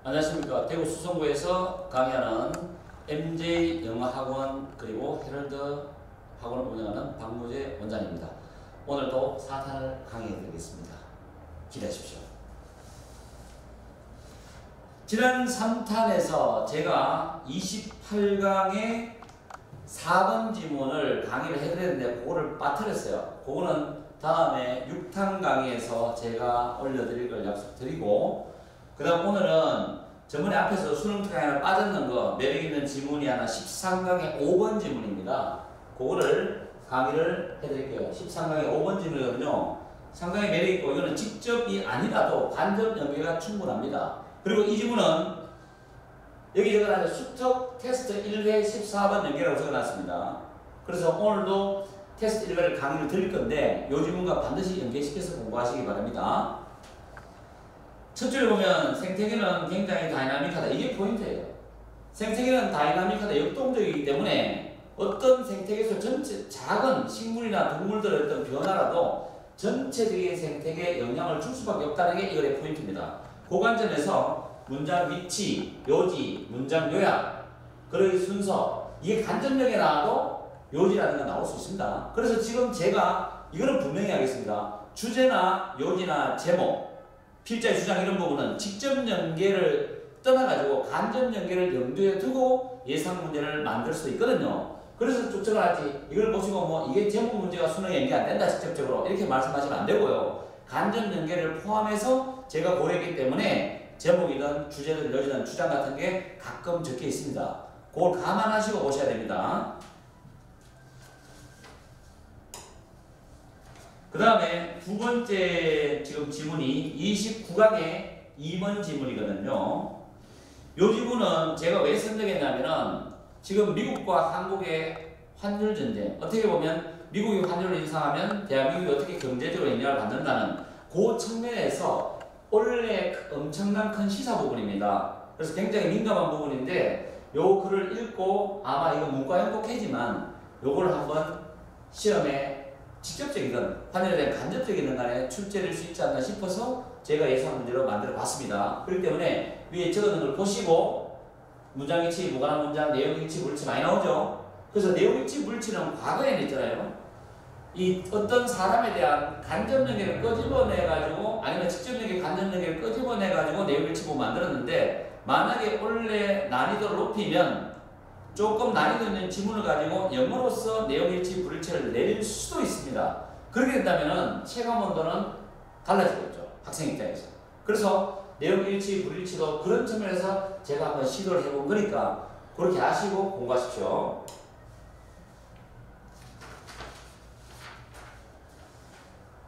안녕하십니까. 대구 수성구에서 강의하는 MJ 영어학원 그리고 헤럴드 학원을 운영하는 박무재 원장입니다. 오늘도 4탄을 강의해 드리겠습니다. 기대하십시오. 지난 3탄에서 제가 28강의 4번 지문을 강의를 해드렸는데 그거를 빠뜨렸어요. 그거는 다음에 6탄 강의에서 제가 올려드릴 걸 약속드리고, 그 다음 오늘은 저번에 앞에서 수능 특강에 하나 빠졌는 거 매력있는 지문이 하나 13강의 5번 지문입니다. 그거를 강의를 해드릴게요. 13강의 5번 지문이거든요. 상당히 매력있고 이거는 직접이 아니라도 간접 연계가 충분합니다. 그리고 이 지문은 여기 적어놨는데 수특 테스트 1회 14번 연계라고 적어놨습니다. 그래서 오늘도 테스트 1회를 강의를 드릴 건데 이 지문과 반드시 연계시켜서 공부하시기 바랍니다. 첫 줄에 보면 생태계는 굉장히 다이나믹하다. 이게 포인트예요. 생태계는 다이나믹하다. 역동적이기 때문에 어떤 생태계에서 전체 작은 식물이나 동물들의 어떤 변화라도 전체적인 생태계에 영향을 줄 수밖에 없다는 게 이거의 포인트입니다. 그 관점에서 문장 위치, 요지, 문장 요약, 그의 순서, 이게 간접력에 나와도 요지라는 게 나올 수 있습니다. 그래서 지금 제가 이거는 분명히 하겠습니다. 주제나 요지나 제목, 필자의 주장 이런 부분은 직접 연계를 떠나가지고 간접 연계를 염두에 두고 예상 문제를 만들 수 있거든요. 그래서 쭉 적어놨지. 이걸 보시고 뭐 이게 제목 문제가 수능에 연계 안 된다 직접적으로 이렇게 말씀하시면 안 되고요. 간접 연계를 포함해서 제가 고려했기 때문에 제목이든 주제든 요지든 주장 같은 게 가끔 적혀 있습니다. 그걸 감안하시고 보셔야 됩니다. 그 다음에 두 번째 지금 지문이 29강의 2번 지문이거든요. 이 지문은 제가 왜 선정했냐면은 지금 미국과 한국의 환율 전쟁, 어떻게 보면 미국이 환율을 인상하면 대한민국이 어떻게 경제적으로 영향을 받는다는 그 측면에서 원래 엄청난 큰 시사 부분입니다. 그래서 굉장히 민감한 부분인데 요 글을 읽고 아마 이거 문과 형독해지만 요거를 한번 시험에 직접적이든 환율에 대한 간접적이든 간에 출제될 수 있지 않나 싶어서 제가 예상 문제로 만들어 봤습니다. 그렇기 때문에 위에 적어놓은 걸 보시고 문장 일치, 무관한 문장, 내용 일치, 물치 많이 나오죠. 그래서 내용 일치, 물치는 과거에는 있잖아요. 이 어떤 사람에 대한 간접 연계를 끄집어내가지고 아니면 직접 연계, 간접 연계를 끄집어내가지고 내용 일치부 만들었는데 만약에 원래 난이도를 높이면 조금 난이도 있는 지문을 가지고 영어로서 내용일치, 불일치를 내릴 수도 있습니다. 그렇게 된다면 체감 온도는 달라지겠죠. 학생 입장에서. 그래서 내용일치, 불일치도 그런 측면에서 제가 한번 시도를 해본 거니까 그렇게 아시고 공부하십시오.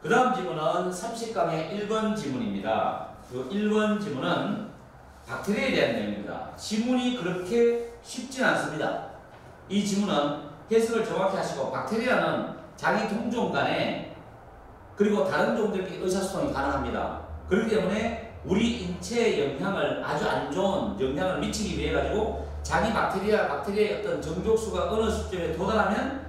그 다음 지문은 30강의 1번 지문입니다. 그 1번 지문은 박테리아에 대한 내용입니다. 지문이 그렇게 쉽진 않습니다. 이 지문은 해석을 정확히 하시고 박테리아는 자기 동종 간에 그리고 다른 종들끼리 의사소통이 가능합니다. 그렇기 때문에 우리 인체에 영향을 아주 안 좋은 영향을 미치기 위해 가지고 자기 박테리아의 어떤 정족수가 어느 수준에 도달하면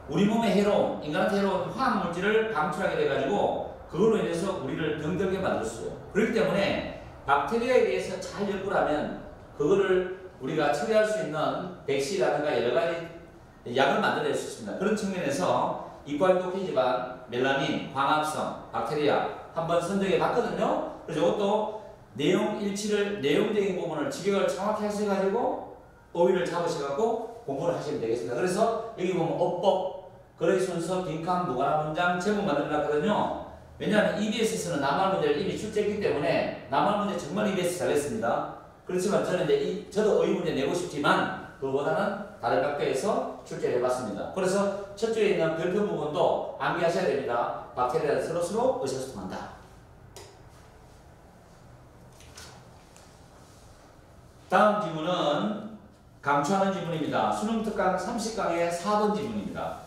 우리 몸에 해로운, 인간한테 해로운 화학물질을 방출하게 돼가지고 그걸로 인해서 우리를 병들게 만들 수 있어요. 그렇기 때문에 박테리아에 대해서 잘 연구를 하면 그거를 우리가 처리할 수 있는 백신이라든가 여러 가지 약을 만들어낼 수 있습니다. 그런 측면에서 이과인독기지반, 멜라닌, 광합성, 박테리아 한번 선정해 봤거든요. 그래서 이것도 내용 일치를, 내용적인 부분을 직역을 정확히 하셔가지고 어휘를 잡으셔가지고 공부를 하시면 되겠습니다. 그래서 여기 보면 어법, 거래 순서, 빈칸, 무관한 문장, 제목 만들어놨거든요. 왜냐하면 EBS에서는 낱말 문제를 이미 출제했기 때문에 낱말 문제 정말 EBS 잘했습니다. 그렇지만 저는 이제 저도 어휘 문제 내고 싶지만 그거보다는 다른 각도에서 출제를 해봤습니다. 그래서 첫 줄에 있는 별표 부분도 암기하셔야 됩니다. 박테리아는 서로 의사소통한다. 다음 지문은 강추하는 지문입니다. 수능 특강 30강의 4번 지문입니다.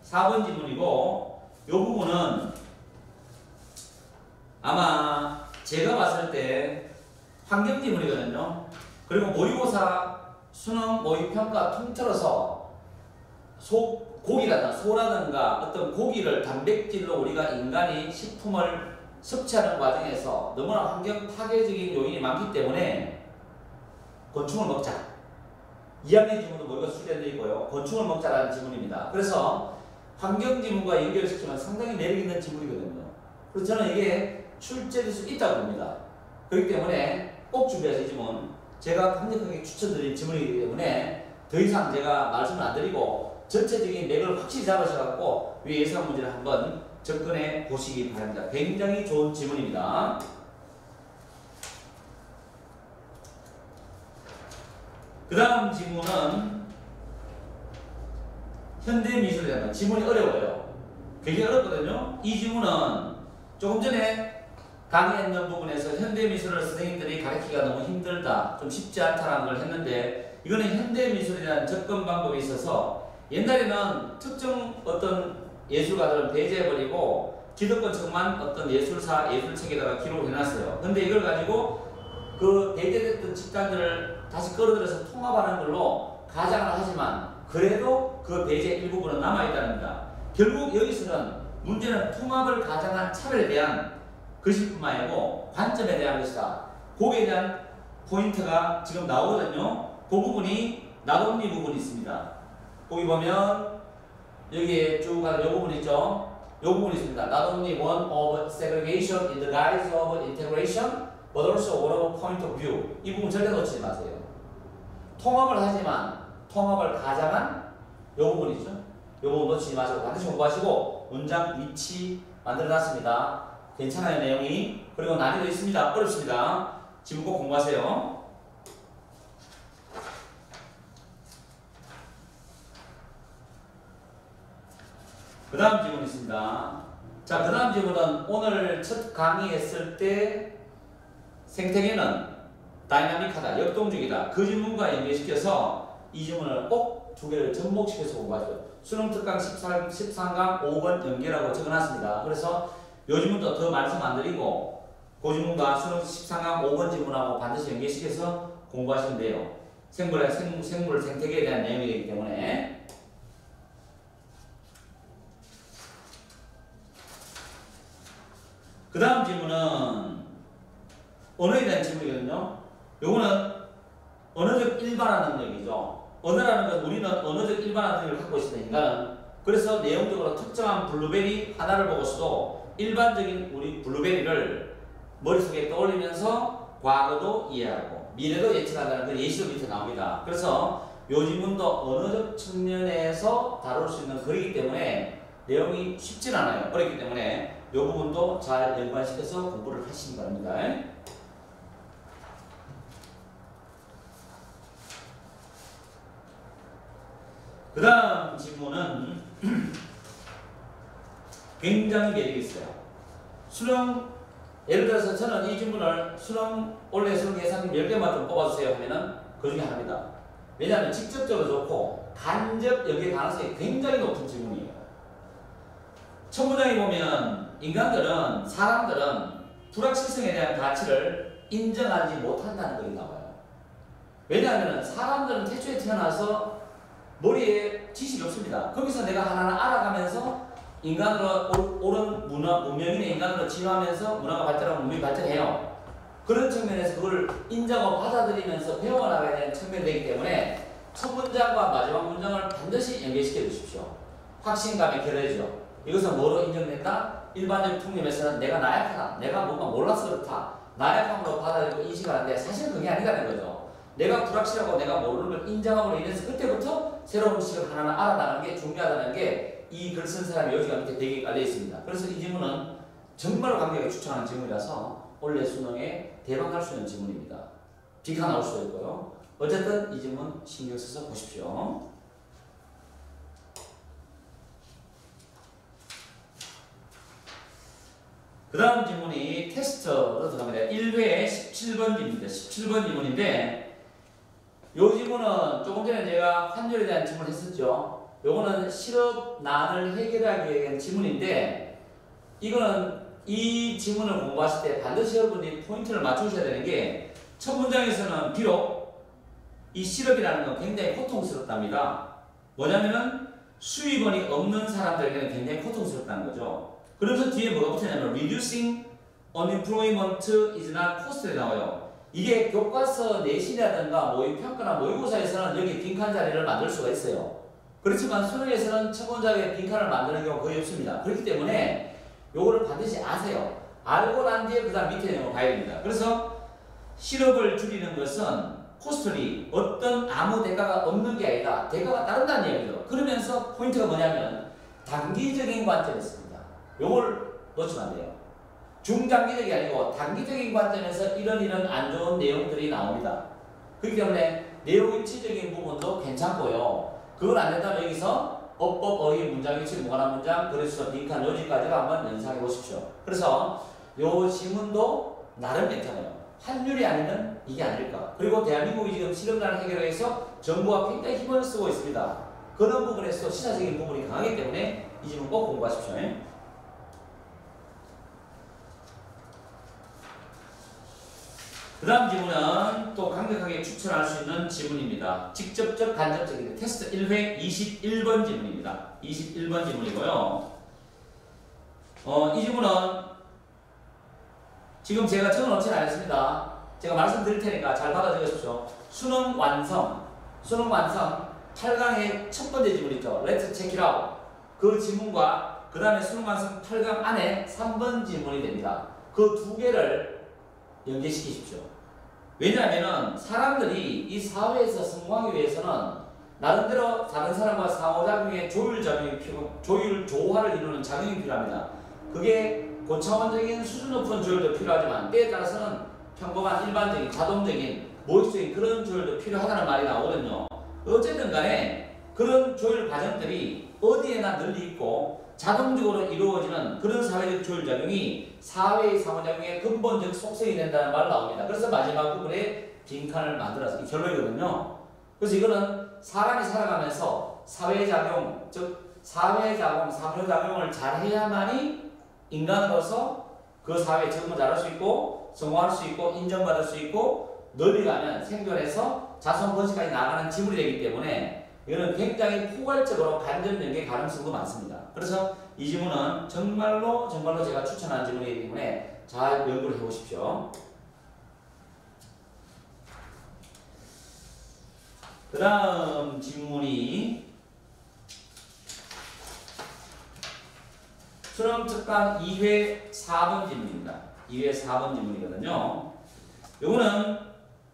4번 지문이고 이 부분은 아마 제가 봤을 때 환경 지문이거든요. 그리고 모의고사, 수능, 모의평가 통틀어서 소라든가 어떤 고기를 단백질로 우리가 인간이 식품을 섭취하는 과정에서 너무나 환경 파괴적인 요인이 많기 때문에 곤충을 먹자. 2학년 지문도 머리가 수련되어 있고요. 곤충을 먹자라는 지문입니다. 그래서 환경 지문과 연결시키면 상당히 매력 있는 지문이거든요. 그래서 저는 이게 출제될 수 있다고 봅니다. 그렇기 때문에 꼭 준비하세요. 이 지문. 제가 강력하게 추천드린 지문이기 때문에 더 이상 제가 말씀을 안 드리고 전체적인 맥을 확실히 잡으셔갖고 위에 예상 문제를 한번 접근해 보시기 바랍니다. 굉장히 좋은 지문입니다. 그 다음 지문은 현대미술이라는 지문이 어려워요. 굉장히 어렵거든요. 이 지문은 조금 전에 강의했는 부분에서 현대미술을 선생님들이 가르치기가 너무 힘들다, 좀 쉽지 않다라는 걸 했는데, 이거는 현대미술이라는 접근 방법이 있어서 옛날에는 특정 어떤 예술가들은 배제해버리고 기득권층만 어떤 예술사, 예술책에다가 기록을 해놨어요. 근데 이걸 가지고 그 배제됐던 집단들을 다시 끌어들여서 통합하는 걸로 가장을 하지만 그래도 그 배제 일부분은 남아있답니다. 결국 여기서는 문제는 통합을 가장한 차별에 대한 것일 뿐만 아니고 관점에 대한 것이다. 거기에 대한 포인트가 지금 나오거든요. 그 부분이 나dom니 부분이 있습니다. 거기 보면 여기에 쭉 가는 이 부분 있죠. 이 부분이 있습니다. Not only one of segregation in the guise of integration, but also one of point of view. 이 부분 절대 놓치지 마세요. 통합을 하지만 통합을 가장한 이 부분이죠. 이 부분 놓치지 마시고 반드시 공부하시고 문장 위치 만들어놨습니다. 괜찮아요, 내용이. 그리고 난이도 있습니다. 어렵습니다. 지금 꼭 공부하세요. 그 다음 질문 있습니다. 자, 그 다음 질문은 오늘 첫 강의했을 때 생태계는 다이나믹하다, 역동적이다. 그 질문과 연계시켜서 이 질문을 꼭 두 개를 접목시켜서 공부하죠. 수능 특강 13강 5번 연계라고 적어놨습니다. 그래서 요 질문도 더 말씀 안 드리고 그 질문과 수능 13강 5번 질문하고 반드시 연계시켜서 공부하시면 돼요. 생물 생태계에 대한 내용이기 때문에. 그 다음 질문은 언어에 대한 질문이거든요. 요거는 언어적 일반화 능력이죠. 언어라는 건 우리는 언어적 일반화 능력을 갖고 있으니까, 그래서 내용적으로 특정한 블루베리 하나를 보고서도 일반적인 우리 블루베리를 머릿속에 떠올리면서 과거도 이해하고 미래도 예측한다는 그 예시도 밑에 나옵니다. 그래서 요 질문도 언어적 측면에서 다룰 수 있는 글이기 때문에 내용이 쉽진 않아요. 어렵기 때문에 이 부분도 잘 연관시켜서 공부를 하시기 바랍니다. 그 다음 질문은 굉장히 매력이 있어요. 수능, 예를 들어서 저는 이 질문을 올해 수능 예상 10개만 좀 뽑아주세요 하면은 그 중에 하나입니다. 왜냐하면 직접적으로 좋고 간접 연계 가능성이 굉장히 높은 질문이에요. 첫 문장에 보면 사람들은 불확실성에 대한 가치를 인정하지 못한다는 것이 나와요. 왜냐하면 사람들은 태초에 태어나서 머리에 지식이 없습니다. 거기서 내가 하나하나 알아가면서 인간으로 옳은 문명인의 인간으로 진화하면서 문화가 발달하고 문명이 발전해요. 그런 측면에서 그걸 인정하고 받아들이면서 배워나가야 되는 측면이 되기 때문에 첫 문장과 마지막 문장을 반드시 연계시켜 주십시오. 확신감에 결여되죠. 이것은 뭐로 인정된다? 일반적 통념에서는 내가 나약하다, 내가 뭔가 몰라서 그렇다, 나약함으로 받아들이고 인식하는데 사실은 그게 아니라는 거죠. 내가 불확실하고 내가 모르는 걸 인정함으로 인해서 그때부터 새로운 지식을 하나하나 알아나가는 게 중요하다는 게 이 글 쓴 사람의 요지가 밑에 되게 깔려 있습니다. 그래서 이 질문은 정말 강력하게 추천하는 질문이라서 올해 수능에 대박 날 수 있는 질문입니다. 비가 나올 수도 있고요. 어쨌든 이 질문 신경 써서 보십시오. 그 다음 질문이 테스트로 들어갑니다. 1회 17번 질문입니다. 17번 질문인데 이 질문은 조금 전에 제가 환율에 대한 질문을 했었죠. 요거는 실업난을 해결하기 위한 질문인데 이거는 이 질문을 공부하실 때 반드시 여러분들이 포인트를 맞추셔야 되는 게 첫 문장에서는 비록 이 실업이라는 건 굉장히 고통스럽답니다. 뭐냐면은 수입원이 없는 사람들에게는 굉장히 고통스럽다는 거죠. 그러면서 뒤에 뭐가 붙었냐면 reducing unemployment is not costly 나와요. 이게 교과서 내신이라든가 모의평가나 모의고사에서는 여기 빈칸 자리를 만들 수가 있어요. 그렇지만 수능에서는 첫 문장에 빈칸을 만드는 경우가 거의 없습니다. 그렇기 때문에 요거를 반드시 아세요. 알고 난 뒤에 그 다음 밑에 내용을 봐야 됩니다. 그래서 실업을 줄이는 것은 코스트리, 어떤 아무 대가가 없는 게 아니라 대가가 따른다는 얘기죠. 그러면서 포인트가 뭐냐면 단기적인 관점이 있습니다. 요걸 놓치면 안 돼요. 중장기적이 아니고 단기적인 관점에서 이런 안 좋은 내용들이 나옵니다. 그렇기 때문에 내용 입체적인 부분도 괜찮고요. 그걸 안 된다면 여기서 어법, 어휘, 문장 위치, 무관한 문장, 그래서 빈칸 여기까지가 한번 연상해 보십시오. 그래서 요 지문도 나름 괜찮아요. 환율이 아니면 이게 아닐까. 그리고 대한민국이 지금 실업난을 해결하기 위해서 정부가 굉장히 힘을 쓰고 있습니다. 그런 부분에서 시사적인 부분이 강하기 때문에 이 지문 꼭 공부하십시오. 그 다음 지문은 또 강력하게 추천할 수 있는 지문입니다. 직접적, 간접적인 테스트 1회 21번 지문입니다. 21번 지문이고요. 이 지문은 지금 제가 적어놓지는 않았습니다. 제가 말씀드릴 테니까 잘 받아 적으십시오. 수능 완성 8강의 첫 번째 지문 있죠. Let's check it out. 그 지문과 그 다음에 수능 완성 8강 안에 3번 지문이 됩니다. 그 두 개를 연계시키십시오. 왜냐하면 사람들이 이 사회에서 성공하기 위해서는 나름대로 다른 사람과 상호작용의 조화를 이루는 작용이 필요합니다. 그게 고차원적인 수준 높은 조율도 필요하지만 때에 따라서는 평범한 일반적인 자동적인 모의적인 그런 조율도 필요하다는 말이 나오거든요. 어쨌든 간에 그런 조율 과정들이 어디에나 널리 있고 자동적으로 이루어지는 그런 사회적 조율작용이 사회의 상호작용의 근본적 속성이 된다는 말이 나옵니다. 그래서 마지막 부분에 빈칸을 만들어서 이 결론이거든요. 그래서 이거는 사람이 살아가면서 사회작용, 즉 사회작용, 상호작용을 잘해야만이 인간으로서 그 사회에 적응을 잘할 수 있고 성공할 수 있고 인정받을 수 있고 널리 가면 생존해서 자손 번식까지 나가는 지물이 되기 때문에 이거는 굉장히 포괄적으로 간접 연계 가능성도 많습니다. 그래서 이 지문은 정말로 제가 추천하는 지문이기 때문에 잘 연구를 해보십시오. 그 다음 지문이 수능 특강 2회 4번 지문입니다. 2회 4번 지문이거든요. 요거는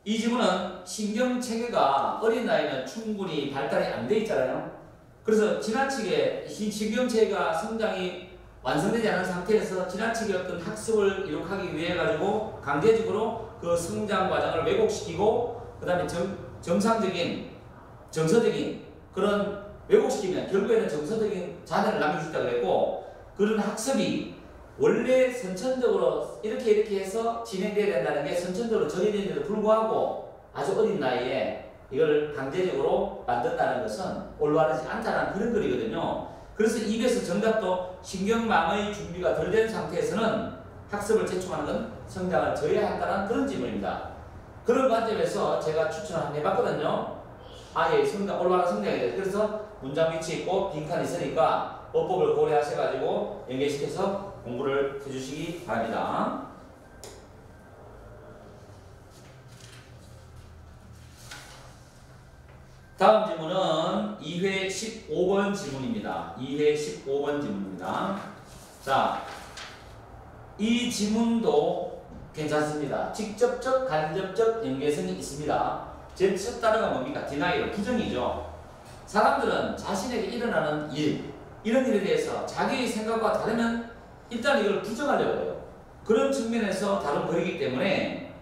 이 지문은 신경체계가 어린 나이는 충분히 발달이 안 돼 있잖아요. 그래서 지나치게 이 신경체계가 성장이 완성되지 않은 상태에서 지나치게 어떤 학습을 이룩하기 위해 가지고 강제적으로 그 성장 과정을 왜곡시키고 그 다음에 정상적인 정서적인 그런 왜곡시키면 결국에는 정서적인 자산을 남길 수 있다고 그랬고 그런 학습이 원래 선천적으로 이렇게 해서 진행돼야 된다는 게 선천적으로 정해진데도 불구하고 아주 어린 나이에 이걸 강제적으로 만든다는 것은 올바르지 않다는 그런 글이거든요. 그래서 입에서 정답도 신경망의 준비가 덜 된 상태에서는 학습을 제충하는 건 성장을 저해한다는 그런 지문입니다. 그런 관점에서 제가 추천을 한번 해봤거든요. 아예 올바른 성장에 대해서. 그래서 문장 위치 있고 빈칸이 있으니까 어법을 고려하셔가지고 연계시켜서 공부를 해주시기 바랍니다. 다음 질문은 2회 15번 질문입니다. 2회 15번 질문입니다. 자, 이 지문도 괜찮습니다. 직접적, 간접적 연계성이 있습니다. 제 첫 단어가 뭡니까? denial, 부정이죠. 사람들은 자신에게 일어나는 이런 일에 대해서 자기의 생각과 다르면 일단 이걸 부정하려고 해요. 그런 측면에서 다뤄버리기 때문에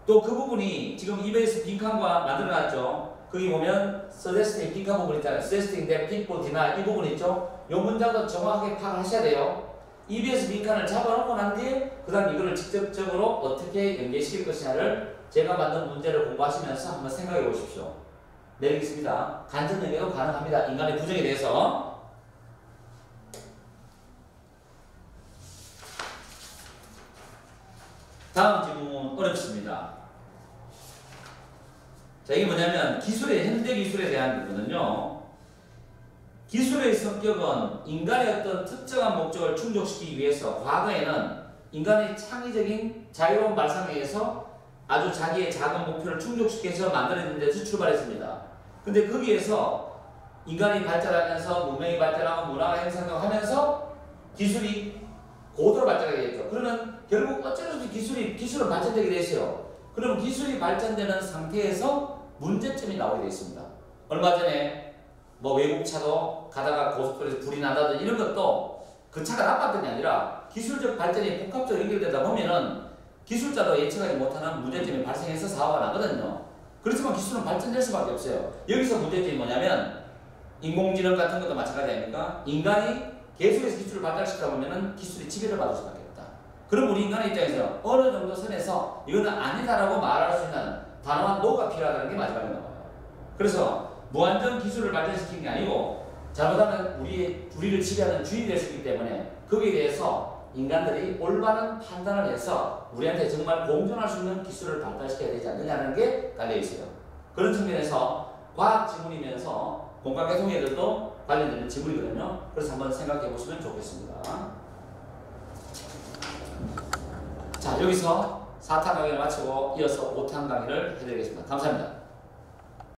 또 그 부분이 지금 EBS 빈칸과 만들어놨죠. 거기 보면 suggesting 빈칸 부분 있잖아요. suggesting that people deny 이 부분 있죠. 이 문장도 정확하게 파악하셔야 돼요. EBS 빈칸을 잡아놓고 난 뒤에 그 다음 이거를 직접적으로 어떻게 연계시킬 것이냐를 제가 만든 문제를 공부하시면서 한번 생각해 보십시오. 내리겠습니다. 간접 연계도 가능합니다. 인간의 부정에 대해서. 다음 질문 어렵습니다. 자, 이게 뭐냐면 현대 기술에 대한 거거든요. 기술의 성격은 인간의 어떤 특정한 목적을 충족시키기 위해서 과거에는 인간의 창의적인 자유로운 발상에 의해서 아주 자기의 작은 목표를 충족시키기 위해서 만들어진 데서 출발했습니다. 근데 거기에서 인간이 발전하면서 문명이 발전하고 문화가 형성하면서 기술이 고도로 발전하게 됐죠. 그러면 결국 어쩔 수 없이 기술은 발전되게 되어요. 그럼 기술이 발전되는 상태에서 문제점이 나오게 되어 있습니다. 얼마 전에 뭐 외국차도 가다가 고속도로에서 불이 난다든지 이런 것도 그 차가 나빴던 게 아니라 기술적 발전이 복합적으로 연결되다 보면은 기술자도 예측하지 못하는 문제점이 발생해서 사고가 나거든요. 그렇지만 기술은 발전될 수밖에 없어요. 여기서 문제점이 뭐냐면 인공지능 같은 것도 마찬가지 아닙니까? 인간이 계속해서 기술을 발달시키다 보면은 기술이 지배를 받을 수밖에 없다. 그럼 우리 인간의 입장에서 어느 정도 선에서 이거는 아니다라고 말할 수 있는 단호한 노가 필요하다는 게 마지막에 나와요. 그래서 무한정 기술을 발전시키는 게 아니고 잘못하면 우리를 지배하는 주인이 될 수 있기 때문에 거기에 대해서 인간들이 올바른 판단을 해서 우리한테 정말 공존할 수 있는 기술을 발달시켜야 되지 않느냐는 게 달려 있어요. 그런 측면에서 과학 지문이면서 공과계통에도 관련되는 지문이거든요. 그래서 한번 생각해 보시면 좋겠습니다. 자, 여기서 4탄 강의를 마치고 이어서 5탄 강의를 해드리겠습니다. 감사합니다.